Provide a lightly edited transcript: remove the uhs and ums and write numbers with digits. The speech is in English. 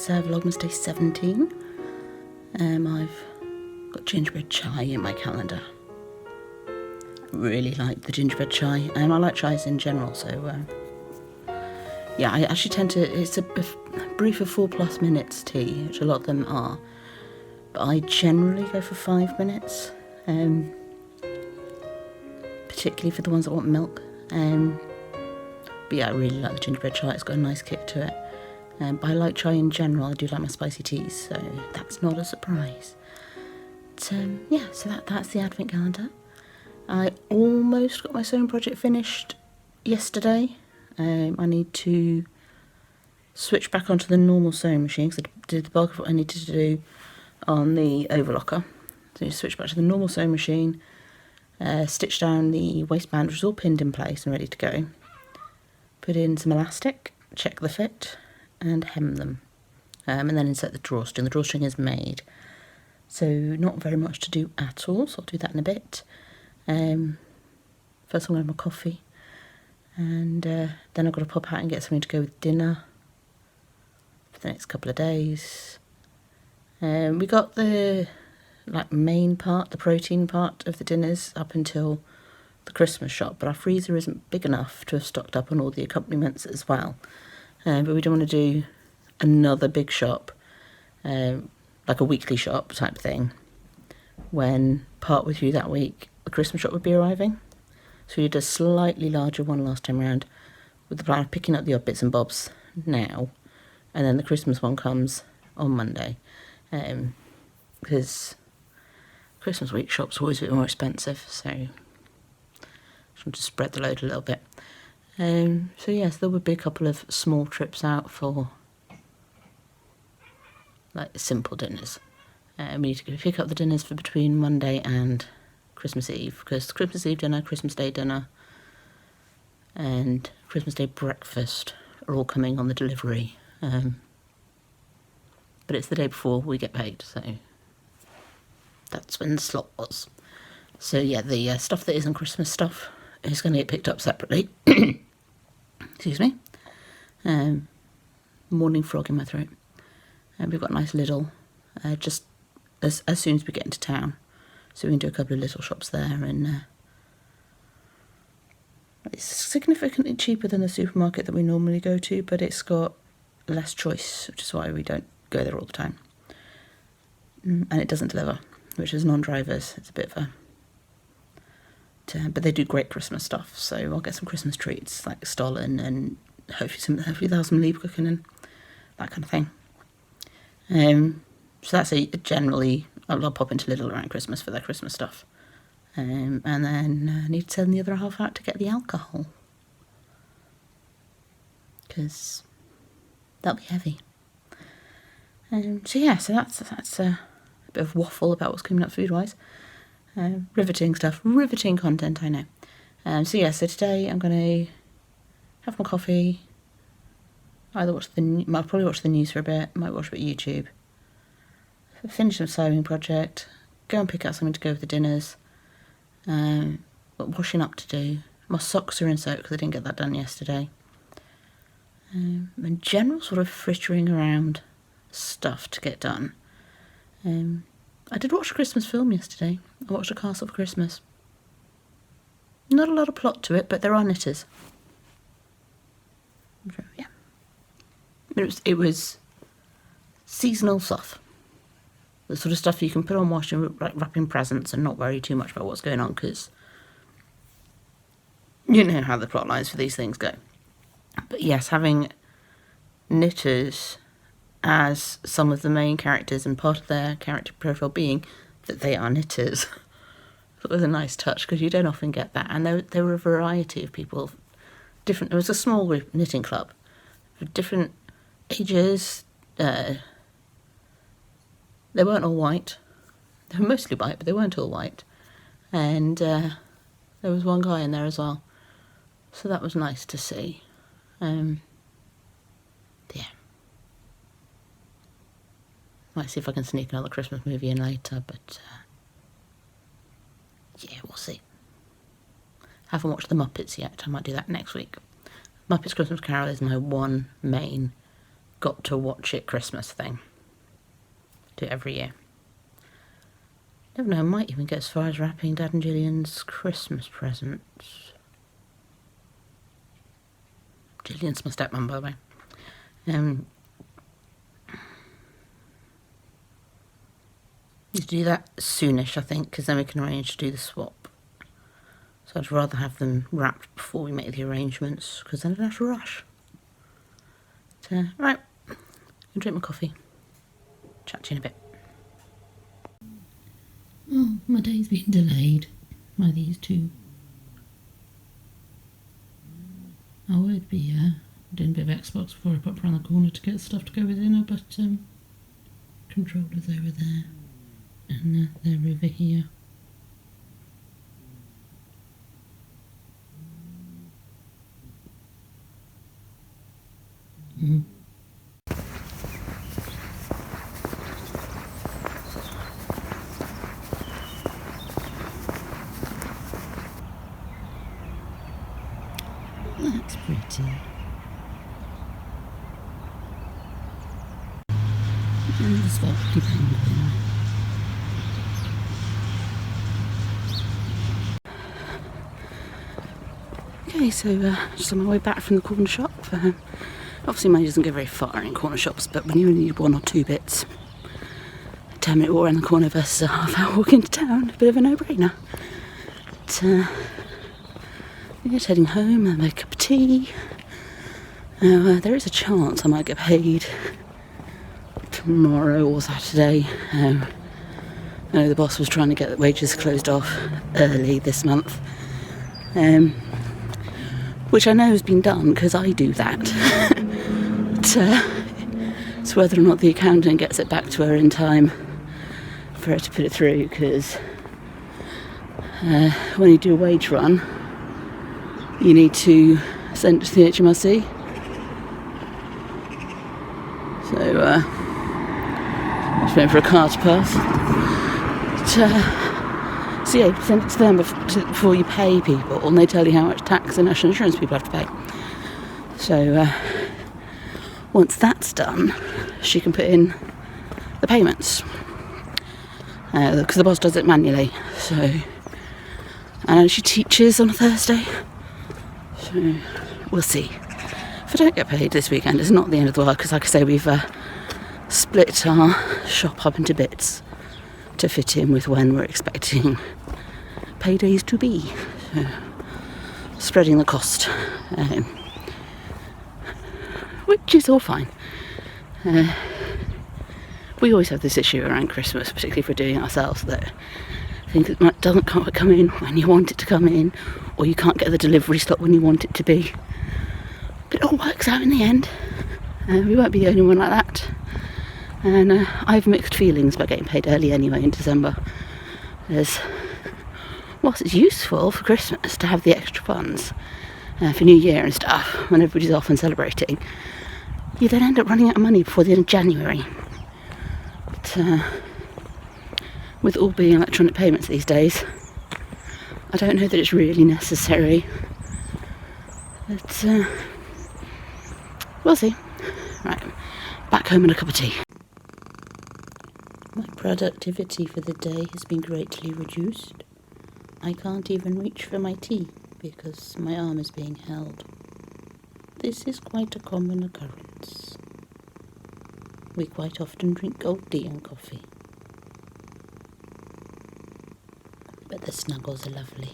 Vlogmas day 17. I've got gingerbread chai in my calendar. I really like the gingerbread chai. I like chais in general, so yeah, I actually tend to, it's a brief of 4+ minutes tea, which a lot of them are, but I generally go for 5 minutes, particularly for the ones that want milk. But yeah, I really like the gingerbread chai, it's got a nice kick to it. But I like chai in general, I do like my spicy teas, so that's not a surprise. But yeah, so that's the advent calendar. I almost got my sewing project finished yesterday. I need to switch back onto the normal sewing machine because I did the bulk of what I needed to do on the overlocker. So you switch back to the normal sewing machine, stitch down the waistband, which is all pinned in place and ready to go. Put in some elastic, check the fit, and hem them. And then insert the drawstring. The drawstring is made. So not very much to do at all, so I'll do that in a bit. First I'm going to have my coffee. And then I've got to pop out and get something to go with dinner for the next couple of days. We got the main part, the protein part of the dinners up until the Christmas shop, but our freezer isn't big enough to have stocked up on all the accompaniments as well. But we don't want to do another big shop, like a weekly shop type thing, when part with you that week the Christmas shop would be arriving. So we did a slightly larger one last time around with the plan of picking up the odd bits and bobs now, and then the Christmas one comes on Monday, because Christmas week shops are always a bit more expensive, so just want to spread the load a little bit. So yes, there would be a couple of small trips out for like simple dinners. We need to go pick up the dinners for between Monday and Christmas Eve, because Christmas Eve dinner, Christmas Day dinner, and Christmas Day breakfast are all coming on the delivery. But it's the day before we get paid, so that's when the slot was. So yeah, the stuff that isn't Christmas stuff is going to get picked up separately. Excuse me. Morning frog in my throat. We've got a nice little, just as soon as we get into town. So we can do a couple of little shops there, and it's significantly cheaper than the supermarket that we normally go to, but it's got less choice, which is why we don't go there all the time. And it doesn't deliver, which is non-drivers. It's a bit of a... but they do great Christmas stuff, so I'll get some Christmas treats like stollen, and hopefully they'll have some Lebkuchen and that kind of thing. So that's generally I'll pop into Lidl around Christmas for their Christmas stuff, and then need to send the other half out to get the alcohol, because that'll be heavy. So yeah, so that's a bit of waffle about what's coming up food wise. Riveting stuff, riveting content, I know. So yeah, so today I'm going to have my coffee, either I'll probably watch the news for a bit, might watch a bit of YouTube, finish some sewing project, go and pick out something to go with the dinners, got washing up to do. My socks are in soak because I didn't get that done yesterday. And general sort of frittering around stuff to get done. I did watch a Christmas film yesterday. I watched A Castle for Christmas. Not a lot of plot to it, but there are knitters. So, yeah. It was seasonal stuff. The sort of stuff you can put on washing, like wrapping presents, and not worry too much about what's going on, because you know how the plot lines for these things go. But yes, having knitters as some of the main characters, and part of their character profile being that they are knitters, it was a nice touch, because you don't often get that. And there were a variety of people, different. It was a small group knitting club, different ages. They weren't all white. They were mostly white, but they weren't all white. And there was one guy in there as well, so that was nice to see. Yeah. Might see if I can sneak another Christmas movie in later, but yeah, we'll see. Haven't watched The Muppets yet. I might do that next week. Muppets Christmas Carol is my one main got to watch it Christmas thing. Do it every year. Never know, I might even get as far as wrapping Dad and Gillian's Christmas presents. Gillian's my stepmum, by the way. Need to do that soonish, I think, because then we can arrange to do the swap. So I'd rather have them wrapped before we make the arrangements, because then I don't have to rush. But, right, I'm gonna drink my coffee. Chat to you in a bit. Oh, my day's been delayed by these two. I would be doing a bit of Xbox before I pop around the corner to get stuff to go with dinner, but controller's over there and they're over here. That's pretty. And the sparkly penguin. Okay, so just on my way back from the corner shop. Obviously money doesn't go very far in corner shops, but when you only need 1 or 2 bits, a 10-minute walk around the corner versus a half-hour walk into town, a bit of a no-brainer. But just heading home, I'll make a cup of tea. There is a chance I might get paid tomorrow or Saturday. I know the boss was trying to get the wages closed off early this month, which I know has been done because I do that. But it's whether or not the accountant gets it back to her in time for her to put it through, because when you do a wage run, you need to send it to the HMRC. So just waiting for a car to pass. So yeah, you send it to them before you pay people, and they tell you how much tax and national insurance people have to pay. So once that's done, she can put in the payments, because the boss does it manually. So I know she teaches on a Thursday, so we'll see. If I don't get paid this weekend, it's not the end of the world, because like I say, we've split our shop up into bits to fit in with when we're expecting paydays to be. So, spreading the cost, which is all fine. We always have this issue around Christmas, particularly if we're doing it ourselves, that things doesn't come in when you want it to come in, or you can't get the delivery slot when you want it to be. But it all works out in the end. We won't be the only one like that. And I have mixed feelings about getting paid early anyway in December. Whilst it's useful for Christmas to have the extra funds for New Year and stuff, when everybody's off and celebrating, you then end up running out of money before the end of January. But with all being electronic payments these days, I don't know that it's really necessary. But we'll see. Right, back home and a cup of tea. My productivity for the day has been greatly reduced. I can't even reach for my tea because my arm is being held. This is quite a common occurrence. We quite often drink cold tea and coffee. But the snuggles are lovely.